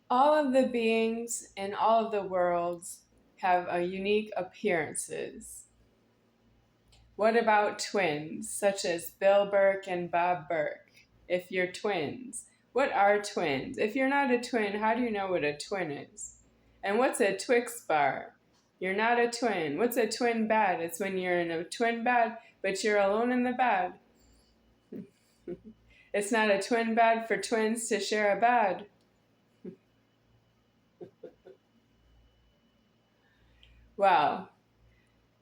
All of the beings in all of the worlds have a unique appearances. What about twins, such as Bill Burke and Bob Burke? If you're twins, what are twins? If you're not a twin, how do you know what a twin is? And what's a Twix bar? You're not a twin. What's a twin bed? It's when you're in a twin bed, but you're alone in the bed. It's not a twin bed for twins to share a bed. Wow.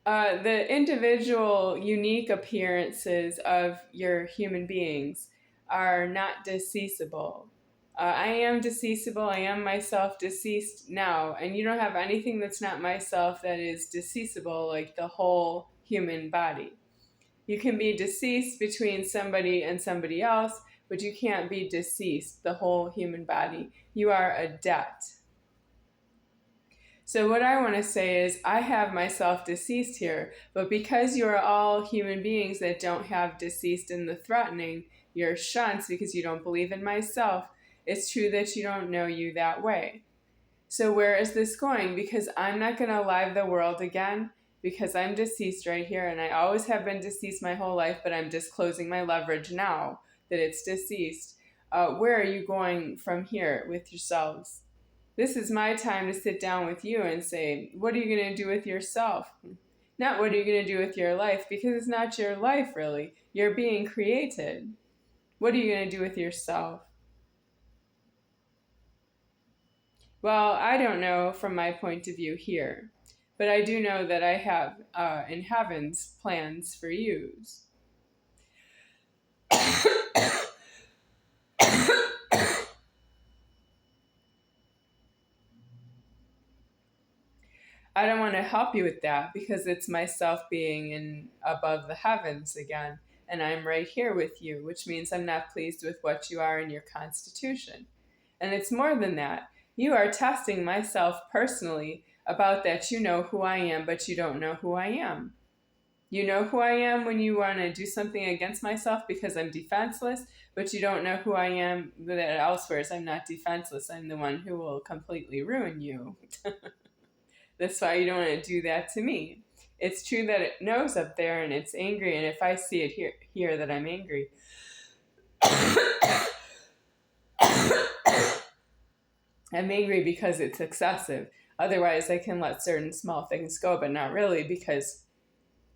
The individual unique appearances of your human beings are not deceasable. I am deceasable. I am myself deceased now. And you don't have anything that's not myself that is deceasable, like the whole human body. You can be deceased between somebody and somebody else, but you can't be deceased, the whole human body. You are a debt. So what I want to say is I have myself deceased here, but because you are all human beings that don't have deceased in the threatening, you're shunts because you don't believe in myself. It's true that you don't know you that way. So where is this going? Because I'm not going to alive the world again because I'm deceased right here, and I always have been deceased my whole life, but I'm disclosing my leverage now that it's deceased. Where are you going from here with yourselves? This is my time to sit down with you and say, what are you going to do with yourself? Not what are you going to do with your life, because it's not your life really. You're being created. What are you going to do with yourself? Well, I don't know from my point of view here, but I do know that I have in heavens plans for yous. I don't want to help you with that because it's myself being in above the heavens again, and I'm right here with you, which means I'm not pleased with what you are in your constitution. And it's more than that. You are testing myself personally about that you know who I am, but you don't know who I am. You know who I am when you want to do something against myself because I'm defenseless, but you don't know who I am that elsewhere. I'm not defenseless. I'm the one who will completely ruin you. That's why you don't want to do that to me. It's true that it knows up there and it's angry, and if I see it here that I'm angry, I'm angry because it's excessive. Otherwise, I can let certain small things go, but not really because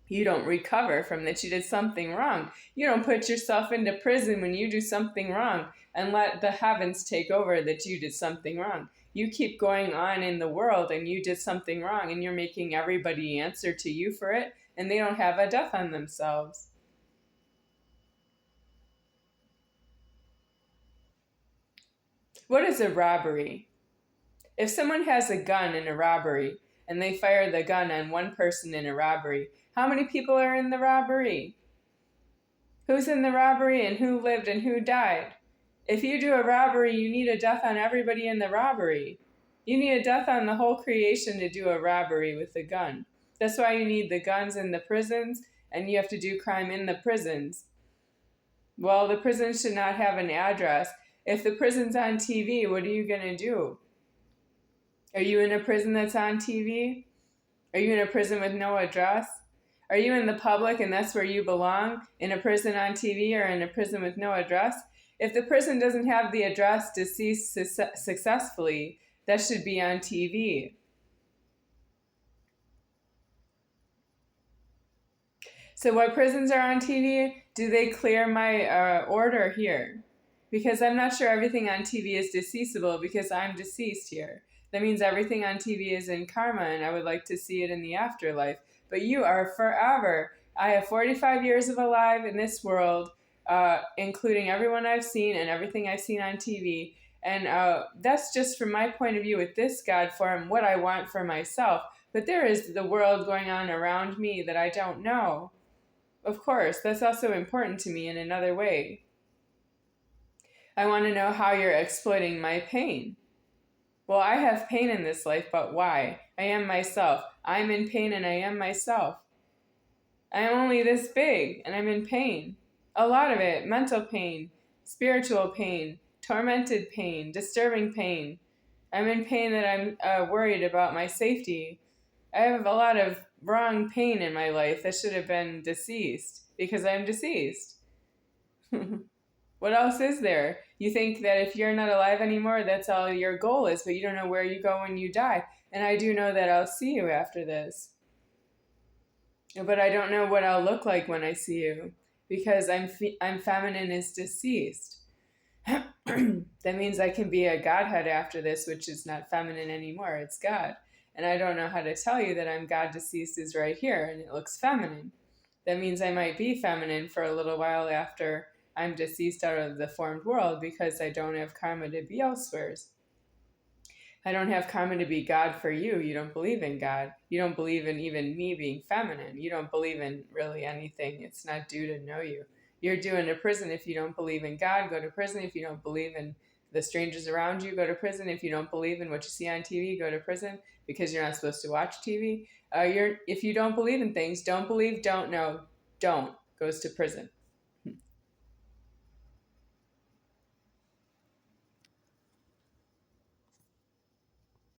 you don't recover from that you did something wrong. You don't put yourself into prison when you do something wrong and let the heavens take over that you did something wrong. You keep going on in the world and you did something wrong and you're making everybody answer to you for it, and they don't have a death on themselves. What is a robbery? If someone has a gun in a robbery and they fire the gun on one person in a robbery, how many people are in the robbery? Who's in the robbery and who lived and who died? If you do a robbery, you need a death on everybody in the robbery. You need a death on the whole creation to do a robbery with a gun. That's why you need the guns in the prisons, and you have to do crime in the prisons. Well, the prison should not have an address. If the prison's on TV, what are you going to do? Are you in a prison that's on TV? Are you in a prison with no address? Are you in the public and that's where you belong? In a prison on TV or in a prison with no address? If the prison doesn't have the address deceased successfully, that should be on TV. So what prisons are on TV? Do they clear my order here? Because I'm not sure everything on TV is deceasable because I'm deceased here. That means everything on TV is in karma, and I would like to see it in the afterlife. But you are forever. I have 45 years of alive in this world, including everyone I've seen and everything I've seen on TV. And that's just from my point of view with this God form, what I want for myself. But there is the world going on around me that I don't know. Of course, that's also important to me in another way. I want to know how you're exploiting my pain. Well, I have pain in this life, but why? I am myself. I'm in pain and I am myself. I am only this big and I'm in pain. A lot of it, mental pain, spiritual pain, tormented pain, disturbing pain. I'm in pain that I'm worried about my safety. I have a lot of wrong pain in my life that should have been deceased because I'm deceased. What else is there? You think that if you're not alive anymore, that's all your goal is, but you don't know where you go when you die. And I do know that I'll see you after this. But I don't know what I'll look like when I see you because I'm feminine is deceased. That means I can be a godhead after this, which is not feminine anymore. It's God. And I don't know how to tell you that I'm God deceased is right here and it looks feminine. That means I might be feminine for a little while after I'm deceased out of the formed world because I don't have karma to be elsewhere. I don't have karma to be God for you. You don't believe in God. You don't believe in even me being feminine. You don't believe in really anything. It's not due to know you. You're due into prison if you don't believe in God. Go to prison if you don't believe in the strangers around you. Go to prison if you don't believe in what you see on TV. Go to prison because you're not supposed to watch TV. If you don't believe in things, don't believe, don't know, don't goes to prison.